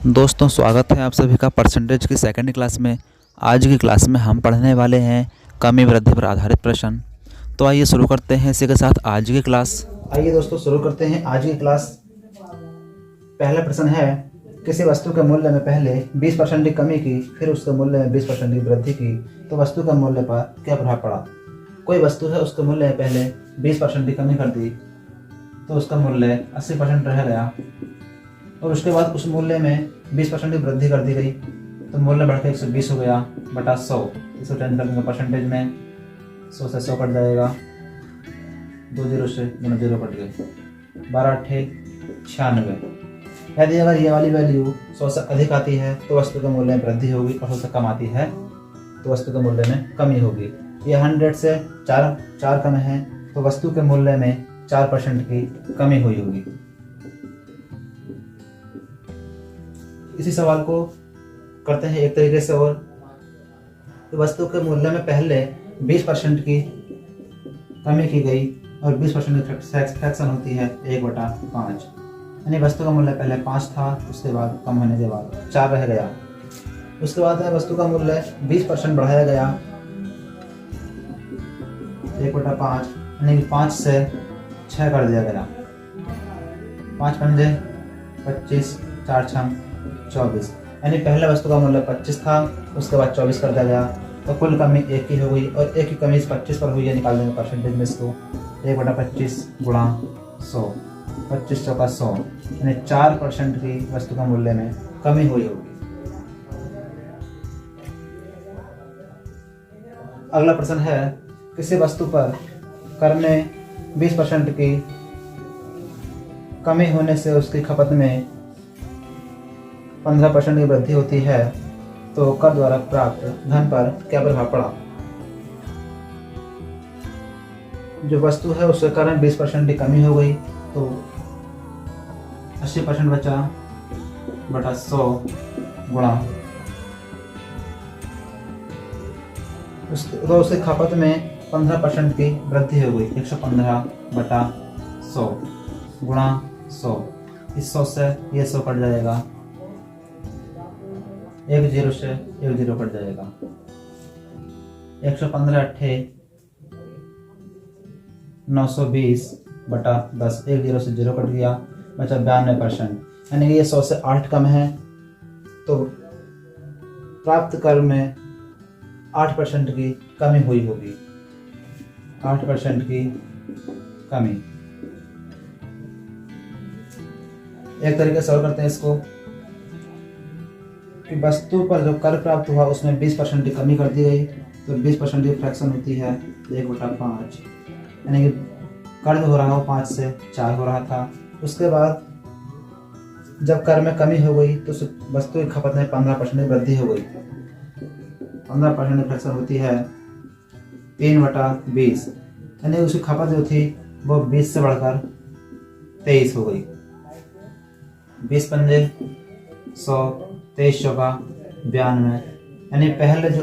दोस्तों, स्वागत है आप सभी का परसेंटेज की सेकंड क्लास में। आज की क्लास में हम पढ़ने वाले हैं कमी वृद्धि पर आधारित प्रश्न। तो आइए शुरू करते हैं इसी के साथ आज की क्लास। आइए दोस्तों शुरू करते हैं आज की क्लास। पहला प्रश्न है, किसी वस्तु के मूल्य में पहले 20% की कमी की, फिर उसके मूल्य में 20% की वृद्धि की, तो वस्तु के मूल्य पर क्या प्रभाव पड़ा। कोई वस्तु है, उसके मूल्य में पहले 20% की कमी कर दी तो उसका मूल्य 80% रह गया, और उसके बाद उस मूल्य में 20% की वृद्धि कर दी गई तो मूल्य बढ़कर 120 हो गया बटा 100। इसको चेंज कर देंगे परसेंटेज में, 100 से 100 कट जाएगा, 2 जीरो से दोनों जीरो कट गए, 12 अट्ठे 96। यदि अगर ये वाली वैल्यू 100 से अधिक आती है तो वस्तु के मूल्य में वृद्धि होगी, और 100 से कम आती है तो वस्तु के मूल्य में कमी होगी। ये 100 से 4 कम है तो वस्तु के मूल्य में 4% की कमी हुई होगी। इसी सवाल को करते हैं एक तरीके से और। तो वस्तु के मूल्य में पहले 20% की कमी की गई और 20% की फ्रैक्शन होती है 1/5। यानी वस्तु का मूल्य पहले 5 था, उसके बाद कम होने के बाद 4 रह गया। उसके बाद वस्तु का मूल्य 20% बढ़ाया गया 1/5, यानी 5 से 6 कर दिया गया। 5 पंजे 25, 4 छम 24, यानी पहले वस्तु का मूल्य 25 था, उसके बाद 24 कर दिया गया तो कुल कमी 1 की हो गई, और 1 की कमी इस 25 पर हुई है। निकाल देंगे परसेंटेज में इसको, 1/25 गुणा 100, 25 चौका 100, यानी 4% की वस्तु का मूल्य में कमी हुई होगी। अगला प्रश्न है, किसी वस्तु पर कर में 20% की कमी होने से उसकी खपत में 15% की वृद्धि होती है, तो कर द्वारा प्राप्त धन पर क्या प्रभाव पड़ा। जो वस्तु है उसके कारण 20% की कमी हो गई तो 80% बचा बटा 100 गुणा तो उसकी खपत में 15% की वृद्धि हो गई, 115 बटा 100 गुणा 100। इस 100 से ये 100 कट जाएगा, 1 जीरो से 1 जीरो कट जाएगा, 115 अट्ठे 920 बटा 10, 1 जीरो से 0 कट गया, बचा 92%। यानी कि ये 100 से 8 कम है तो प्राप्त कर में 8% की कमी हुई होगी, 8% की कमी। एक तरीके से और करते हैं इसको कि वस्तु पर जो कर प्राप्त हुआ उसमें 20% की कमी कर दी गई तो 20% की फ्रैक्शन होती है 1/5, यानी कि कर हो रहा हो 5 से 4 हो रहा था। उसके बाद जब कर में कमी हो गई तो वस्तु की खपत में 15% की वृद्धि हो गई, 15% की फ्रैक्शन होती है 3/20, यानी उसकी खपत जो थी वो 20 से बढ़कर 23 हो गई। 20 पंजे 100, 23 चौका 92, यानी पहले जो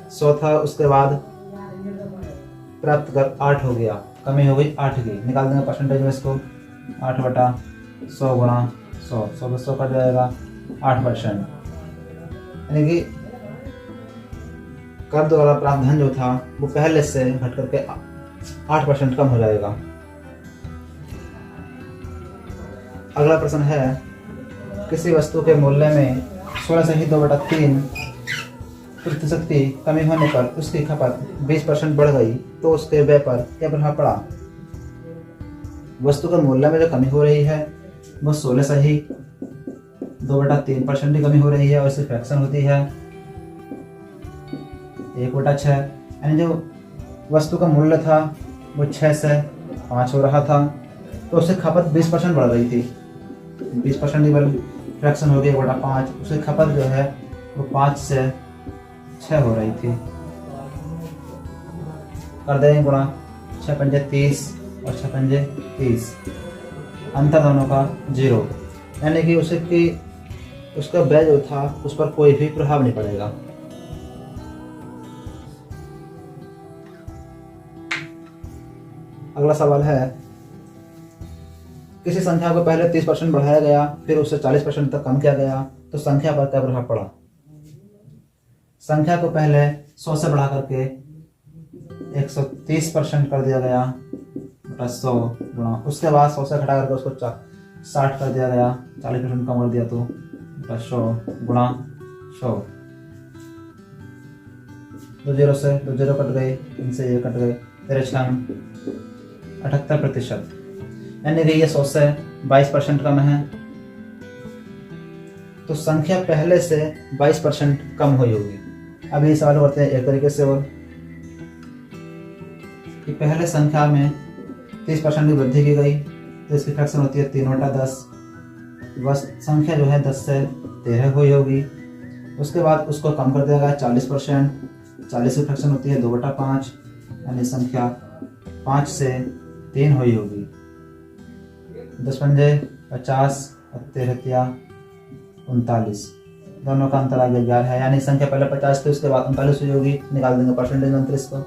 100 था उसके बाद प्राप्त कर 8 हो गया, कमी हो गई 8 की। निकाल देंगे परसेंटेज में इसको, 8/100 गुणा 100, 100 से 100 कट जाएगा, 8%। यानी कि कर द्वारा प्राप्त धन जो था वो पहले से घट करके 8% कम हो जाएगा। अगला प्रश्न है, किसी वस्तु के मूल्य में 16 से ही 2/3% की कमी होने पर उसकी खपत 20% बढ़ गई तो उसके व्यय पर क्या प्रभाव पड़ा। वस्तु के मूल्य में जो कमी हो रही है वो 16 से ही 2/3% की कमी हो रही है, और इसकी फ्रैक्शन होती है 1/6, यानी जो वस्तु का मूल्य था वो 6 से 5 हो रहा था तो उसकी खपत 20% बढ़ रही थी, 20% की फ्रैक्शन हो गई 1/5, उसकी खपत जो है वो 5 से 6 हो रही थी। कर देंगे गुणा, 6 पंजे 30 और 6 पंजे 30, अंतर दोनों का 0, यानी कि उसका व्यय जो था उस पर कोई भी प्रभाव नहीं पड़ेगा। अगला सवाल है, किसी संख्या को पहले 30% बढ़ाया गया, फिर उससे 40% तक कम किया गया, तो संख्या पर क्या प्रभाव पड़ा? संख्या को पहले 100 से बढ़ा करके 130% कर दिया गया बटा 100 गुणा, उसके बाद 100 से घटा करके उसको 60 कर दिया गया, 40% कम कर दिया तो बटा 100 गुणा 100। 2 0 से 2 0 कट गए, इनसे ये कट गए, 78%, यानी कि ये 100 से 22% कम है। तो संख्या पहले से 22% कम हुई होगी। अब ये सवाल करते हैं एक तरीके से और कि पहले संख्या में 30% की वृद्धि की गई तो इसकी फ्रैक्शन होती है 3/10। बस संख्या जो है 10 से 13 हुई होगी। उसके बाद उसको कम कर दिया गया 40%, 40 की फ्रैक्शन होती है 2/5, यानी संख्या 5 से 3 हुई होगी। 10 पंजे 50 और 13 39, दोनों का अंतर आ गया 11 है, यानी संख्या पहले 50 थी उसके बाद 39 हुई होगी। निकाल देंगे परसेंटेज अंतर इसको,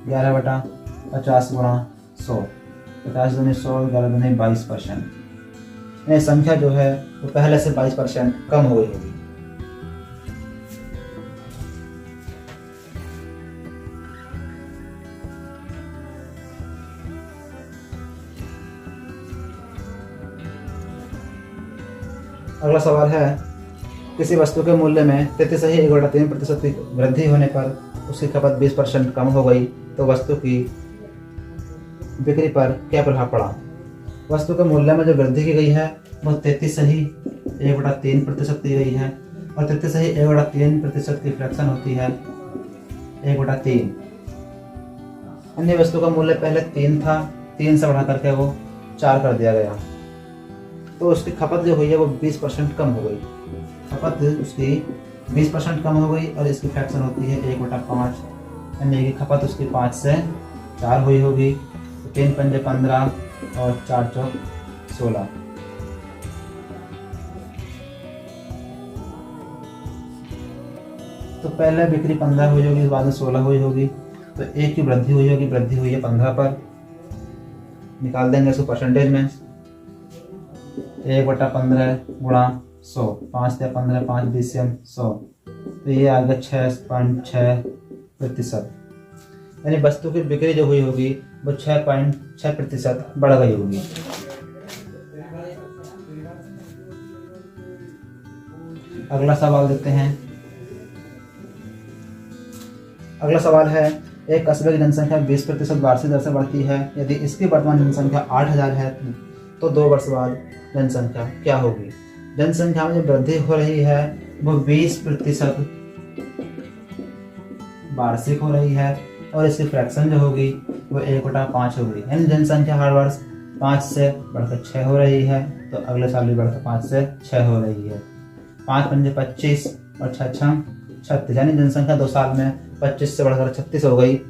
11/50 गुणा 100, 50 दूनी 100, 11 दूनी 22%। ये संख्या जो है वो पहले से 22% कम हो गई होगी। अगला सवाल है, किसी वस्तु के मूल्य में 33.1/3% की वृद्धि होने पर उसकी खपत 20% कम हो गई तो वस्तु की बिक्री पर क्या प्रभाव पड़ा? वस्तु के मूल्य में जो वृद्धि की गई है वो 33.1/3% दी गई है, और 33.1/3% की फ्रैक्शन होती है 1/3। अन्य वस्तु का मूल्य पहले 3 था, 3 से बढ़ा करके वो 4 कर दिया गया, तो उसकी खपत जो हुई है वो 20% कम हो गई। खपत उसकी 20% कम हो गई और इसकी फ्रैक्शन होती है 1/5, यानी कि खपत उसकी 5 से 4 हुई होगी। तो 3 पंजे 15 और 4 चौक 16। तो पहले बिक्री 15 हुई होगी, बाद में 16 हुई होगी, तो 1 की वृद्धि हुई होगी, वृद्धि हुई है 15 पर। निकाल देंगे इसको परसेंटेज में, 1/15 गुणा 100, 5 से 15, 5 20 100, तो ये आ गया 6.6%, यानी वस्तु की बिक्री जो हुई होगी वो 6.6% बढ़ गई होगी। अगला सवाल देखते हैं। अगला सवाल है, एक कस्बे की जनसंख्या 20% वार्षिक दर से बढ़ती है। यदि इसकी वर्तमान जनसंख्या 8000 है तो 2 वर्ष बाद जनसंख्या क्या होगी? जनसंख्या में जो वृद्धि हो रही है वो 20% वार्षिक हो रही है, और इसकी फ्रैक्शन जो होगी वो 1/5 होगी, यानी जनसंख्या हर वर्ष 5 से बढ़कर 6 हो रही है, तो अगले साल भी बढ़कर 5 से 6 हो रही है। 5 पंजे 25 और 6 6 36, यानी जनसंख्या 2 साल में 25 से बढ़कर 36 हो गई।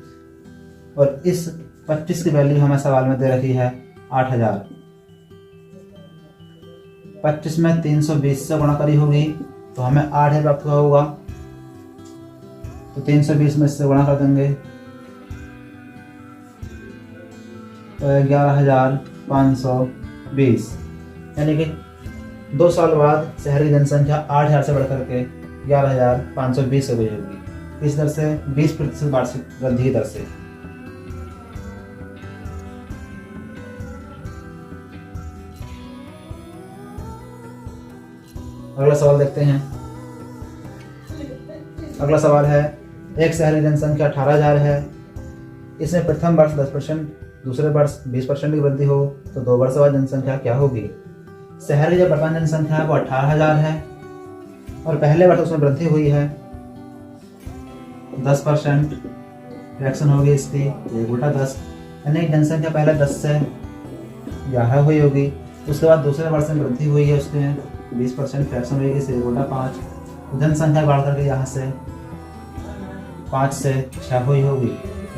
और इस 25 की वैल्यू हमें सवाल में दे रखी है 8000। 25 में 320 से गुणा करी होगी तो हमें 8 प्राप्त हुआ होगा, तो 320 में इससे गुणा कर देंगे तो 11520, यानी कि 2 साल बाद शहर की जनसंख्या 8000 से बढ़कर के 11520 हो गई होगी। इस दर से 20% वार्षिक वृद्धि की दर से। अगला सवाल देखते हैं। अगला सवाल है, एक शहर की जनसंख्या 18000 है। इसमें प्रथम वर्ष 10%, दूसरे वर्ष 20% की वृद्धि हो तो 2 वर्ष बाद जनसंख्या क्या होगी? शहर की जो वर्तमान जनसंख्या है वो 18000 है और पहले वर्ष उसमें वृद्धि हुई है 10%, फ्रैक्शन होगी इसकी 1/10, यानी जनसंख्या पहले 10 से 11 हुई होगी। उसके बाद दूसरे वर्ष में वृद्धि हुई है उसमें 20%, फ्रैक्शन होगी इससे 1/5, जनसंख्या बढ़ करके यहाँ से 5 से 6 हुई होगी।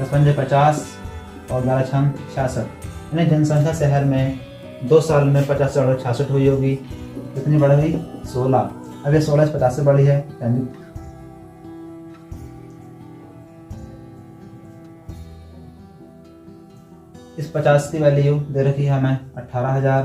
10 पंजे 50 और 11 छम 66, यानी जनसंख्या शहर में 2 साल में 50 से बढ़कर 66 हुई होगी। कितनी बढ़ गई? 16। अब ये 16 से 50 से बढ़ी है, यानी इस 50 की वैल्यू दे रखी है हमें 18,000।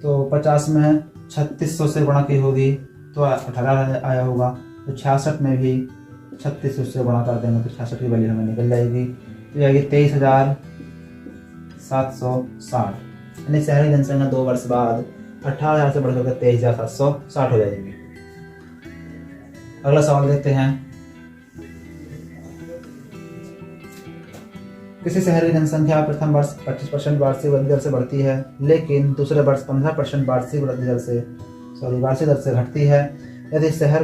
तो 50 में 3600 से गुणा की होगी तो 18,000 आया होगा। तो 66 में भी 3600 से गुणा कर देंगे तो 66 की वैल्यू हमें निकल जाएगी। तो जाएगी 23,760। यानी शहरी जनसंख्या 2 वर्ष बाद 18,000 से बढ़कर 23,760 हो जाएगी। अगला सवाल देखते हैं। किसी शहर की जनसंख्या प्रथम वर्ष 25% वार्षिक वृद्धि दर से बढ़ती है, लेकिन दूसरे वर्ष 15% वार्षिक वृद्धि दर से वार्षिक दर से घटती है। यदि शहर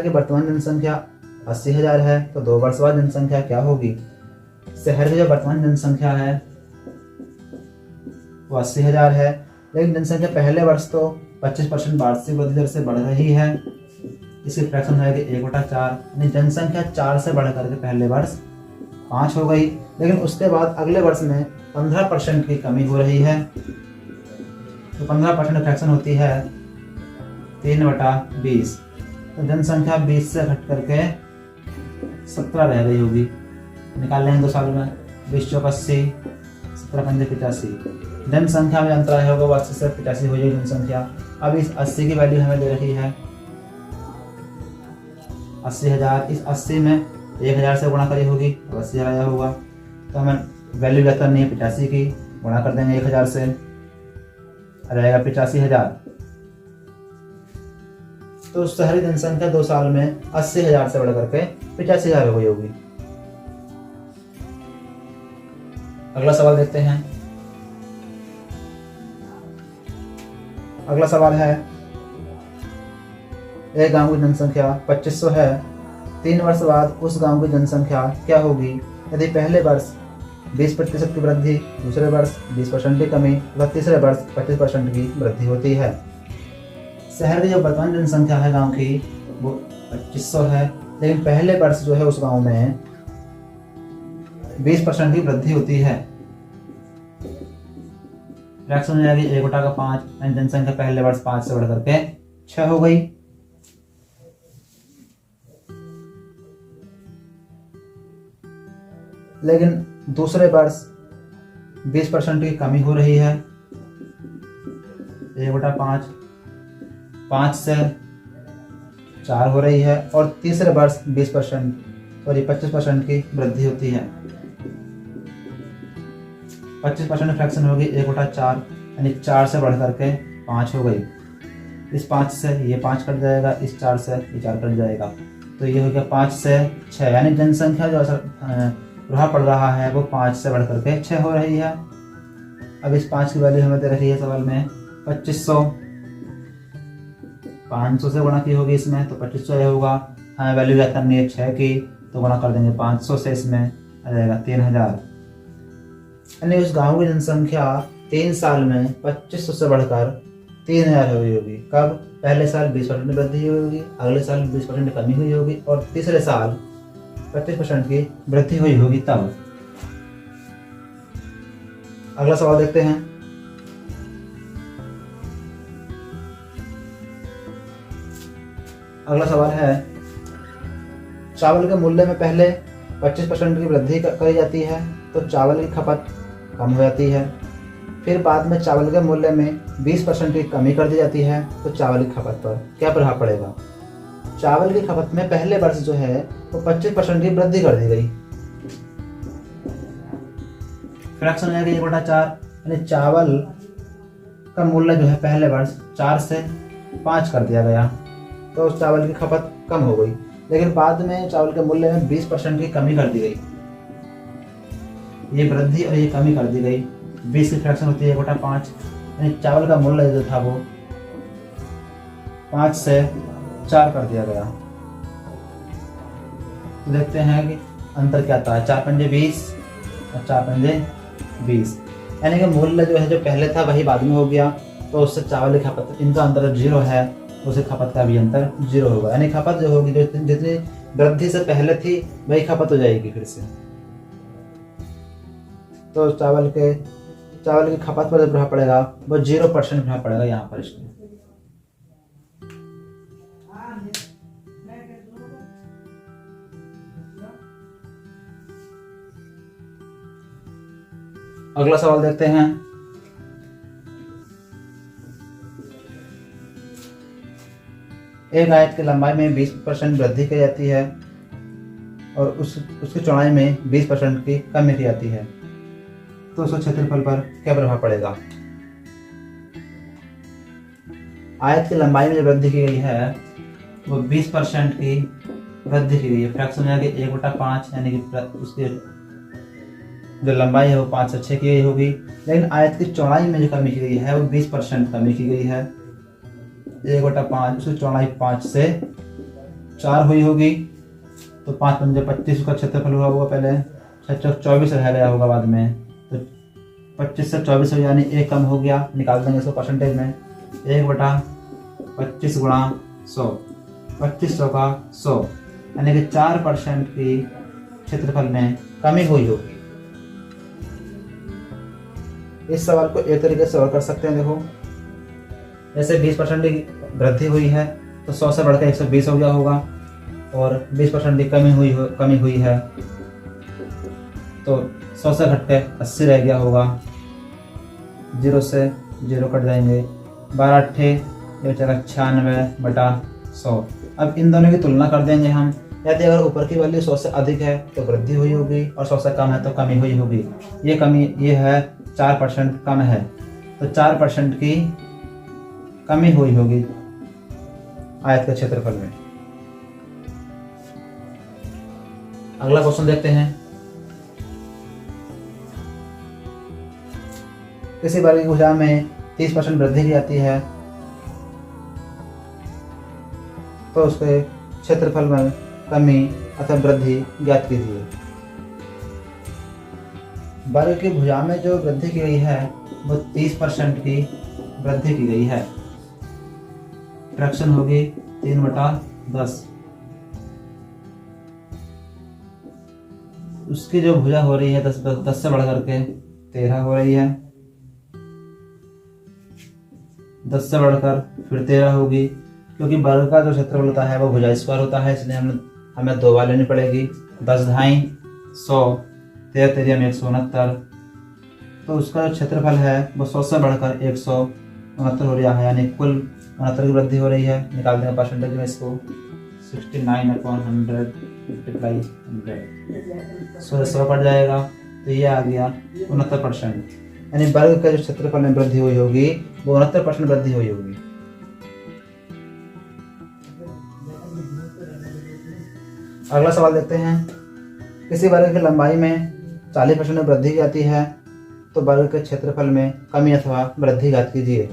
की वर्तमान जनसंख्या 80,000 है तो 2 वर्ष बाद जनसंख्या क्या होगी? शहर की जो वर्तमान जनसंख्या है वो 80,000 है, लेकिन जनसंख्या पहले वर्ष तो 25% वार्षिक वृद्धि दर से बढ़ रही है। इसकी फ्रैक्शन है 1/4, यानी जनसंख्या 4 से बढ़ करके पहले वर्ष 5 हो गई, लेकिन उसके बाद अगले वर्ष में 15% की कमी हो रही है। तो 15% फ्रैक्शन होती है 3/20। तो जनसंख्या 20 से घट करके 17 रह गई होगी। निकाल लेंगे 2 साल में। 20 चौक 80, 17 पंजे 85। जनसंख्या में अंतर आया होगा, वो 80 से 85 हो जाएगी जनसंख्या। अब इस 80 की वैल्यू हमें दे रही है 80,000। इस 80 में 1,000 से गुणा करी होगी तो 80,000 आया होगा। तो हमें वैल्यू ज्ञात करनी है 85 की, गुणा कर देंगे 1,000 से, आ जाएगा 85,000। तो शहरी जनसंख्या 2 साल में 80,000 से बढ़ करके 85,000 हो गई होगी। अगला सवाल देखते हैं। अगला सवाल है, एक गांव की जनसंख्या 2500 है, 3 वर्ष बाद उस गांव की जनसंख्या क्या होगी यदि पहले वर्ष 20% की वृद्धि, दूसरे वर्ष 20% की कमी तथा तीसरे वर्ष 25% की वृद्धि होती है। शहर की जो वर्तमान जनसंख्या है गांव की वो 2500 है, लेकिन पहले वर्ष जो है उस गांव में 20% की वृद्धि होती है। फ्रैक्शन हो जाएगी 1/5, जनसंख्या पहले वर्ष 5 से बढ़ करके 6 हो गई। लेकिन दूसरे वर्ष 20% की कमी हो रही है, 1/5, 5 से 4 हो रही है। और तीसरे वर्ष 25% की वृद्धि होती है। 25% फ्रैक्शन होगी 1/4, यानी 4 से बढ़ करके 5 हो गई। इस 5 से ये 5 कट जाएगा, इस 4 से ये 4 कट जाएगा, तो ये हो गया 5 से 6, यानी जनसंख्या जो असर प्रभाव पड़ रहा है वो 5 से बढ़ करके 6 हो रही है। अब इस 5 की वैल्यू हमें दे रही है सवाल में 2500। 500 से गुणा की होगी इसमें तो 2500 होगा। हमें वैल्यू ज्ञात करनी है 6 की, तो गुणा कर देंगे 500 से, इसमें आ जाएगा 3000। यानी उस गांव की जनसंख्या 3 साल में 2500 से बढ़कर 3000 हुई होगी। कब? पहले साल 20% वृद्धि हुई होगी, अगले साल 20% कमी हुई होगी और तीसरे साल 25% की वृद्धि हुई होगी तब। अगला सवाल देखते हैं। अगला सवाल है, चावल के मूल्य में पहले 25% की वृद्धि करी जाती है तो चावल की खपत कम हो जाती है। फिर बाद में चावल के मूल्य में 20% की कमी कर दी जाती है तो चावल की खपत पर क्या प्रभाव पड़ेगा? चावल की खपत में पहले वर्ष जो है वो 25% की वृद्धि कर दी गई। फ्रैक्शन हो जाएगा 1/4, यानी चावल का मूल्य जो है पहले वर्ष 4 से 5 कर दिया गया, तो उस चावल की खपत कम हो गई। लेकिन बाद में चावल के मूल्य में 20% की कमी कर दी गई। ये वृद्धि और ये कमी कर दी गई। 20 की फ्रैक्शन होती है 1/5, यानी चावल का मूल्य जो था वो 5 से 4 कर दिया गया। तो देखते हैं कि अंतर क्या आता है। 4 पंजे 20 और 4 पंजे 20, यानी कि मूल्य जो है जो पहले था वही बाद में हो गया, तो उससे चावल की खपत, इनका अंतर 0 है, उससे खपत का भी अंतर 0 होगा। यानी खपत जो होगी जो जितनी वृद्धि से पहले थी वही खपत हो जाएगी फिर से। तो चावल की खपत पर जो प्रभाव पड़ेगा वो 0% प्रभाव पड़ेगा यहाँ पर इसमें। अगला सवाल देखते हैं। एक आयत की लंबाई में 20% वृद्धि की जाती है और उसकी चौड़ाई में 20% की कमी की जाती है, तो उसके क्षेत्रफल पर क्या प्रभाव पड़ेगा? आयत की लंबाई में जो वृद्धि की गई है वो 20% की वृद्धि की गई है। फ्रैक्शन यानी कि 1/5, यानी कि उसकी जो लंबाई है वो 5 से 6 की गई होगी। लेकिन आयत की चौड़ाई में जो कमी की गई है वो 20% कमी की गई है। 1/5, उसकी चौड़ाई 5 से 4 हुई होगी, तो 5 पंजे 25 का क्षेत्रफल हुआ होगा पहले, 24 रह गया होगा बाद में, तो 25 से 24 हो यानी 1 कम हो गया, निकाल देंगे इसको परसेंटेज में। 1/25 गुणा 100, 2500 का 100, यानी कि 4% की क्षेत्रफल में कमी हुई होगी। इस सवाल को एक तरीके से और कर सकते हैं। देखो, जैसे 20% की वृद्धि हुई है तो 100 से बढ़कर 120 हो गया होगा, और 20% की कमी हुई है तो 100 से घट के 80 रह गया होगा। 0 से 0 कट जाएंगे, 12 अट्ठे ये चला 96/100। अब इन दोनों की तुलना कर देंगे हम। यदि अगर ऊपर की वैल्यू 100 से अधिक है तो वृद्धि हुई होगी और 100 से कम है तो कमी हुई होगी। ये है 4% कम है, तो 4% की कमी हुई होगी आयत के क्षेत्रफल में। अगला क्वेश्चन देखते हैं। किसी वर्ग की भुजा में 30% वृद्धि की जाती है तो उसके क्षेत्रफल में कमी अथवा वृद्धि ज्ञात कीजिए। वर्ग की भुजा में जो वृद्धि की गई है वो 30% की वृद्धि की गई है। फ्रैक्शन होगी 3/10। उसकी जो भुजा हो रही है 10 से बढ़ करके 13 हो रही है, 10 से बढ़कर फिर 13 होगी, क्योंकि वर्ग का जो क्षेत्रफल होता है वो भुजा स्क्वायर होता है, इसलिए हमें 2 बार लेनी पड़ेगी। 10 ढाई 100, 13 तेरी 169, तो उसका जो क्षेत्रफल है वो 100 से बढ़कर 169 हो रहा है, यानी कुल 69 की वृद्धि हो रही है। निकाल देंगे परसेंटेज में इसको, 69/100 मल्टीप्लाई 100 100 कट जाएगा, तो ये आ गया 69%, यानी वर्ग का जो क्षेत्रफल में वृद्धि हुई होगी वो 69% वृद्धि हुई होगी। अगला सवाल देखते हैं। किसी वर्ग की लंबाई में 40% में वृद्धि की जाती है तो वर्ग के क्षेत्रफल में कमी अथवा वृद्धि ज्ञात कीजिए।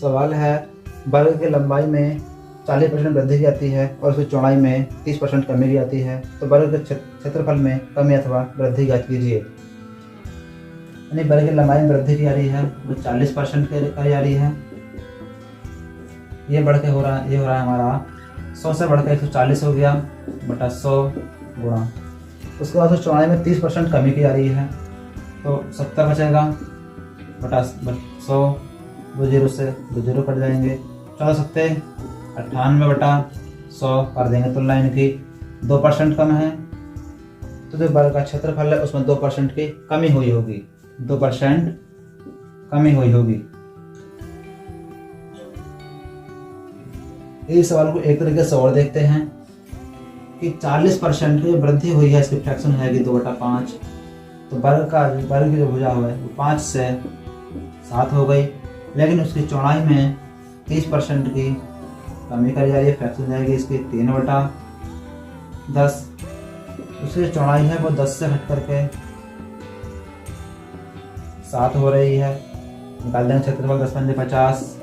सवाल है, वर्ग की लंबाई में 40% वृद्धि की जाती है और उसकी चौड़ाई में 30% कमी की जाती है, तो वर्ग के क्षेत्रफल में कमी अथवा वृद्धि ज्ञात कीजिए। यानी वर्ग की लंबाई में वृद्धि की जा रही है वो 40% की जा रही है। ये बढ़ के हो रहा है हमारा 100 से बढ़कर 140 हो गया बटा 100 गुणा, उसके बाद उस चौड़ाई में 30% कमी की जा रही है, तो 70 बचेगा बटा 100, 2 0 से 2 0 कट जाएंगे, 14 सत्ते 98/100 कर देंगे तुलना इनकी। 2% कम है तो जो वर्ग का क्षेत्रफल है उसमें 2% की कमी हुई होगी, 2% कमी हुई होगी। इस सवाल को एक तरीके से और देखते हैं कि 40% की वृद्धि हुई है, इसकी फ्रैक्शन है 2/5, तो वर्ग की जो भुजा है वो 5 से 7 हो गई, लेकिन उसकी चौड़ाई में 30% की कमी करी जा रही है, फ्रैक्शन जाएगी इसकी 3/10। उसकी चौड़ाई है वो 10 से हट करके 7 हो रही है। निकाल देंगे क्षेत्रफल, 10 पंजे 50,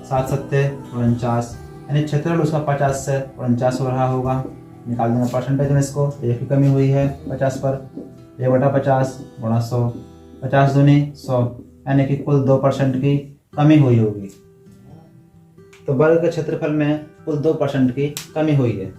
7 सत्ते 49, यानी क्षेत्रफल उसका 50 से 49 हो रहा होगा। निकाल देंगे परसेंटेज में इसको, 1 की कमी हुई है 50 पर, 1/50 गुणा 100, 50 दूनी 100, यानी कि कुल 2% की कमी हुई होगी। तो वर्ग के क्षेत्रफल में कुल 2% की कमी हुई है।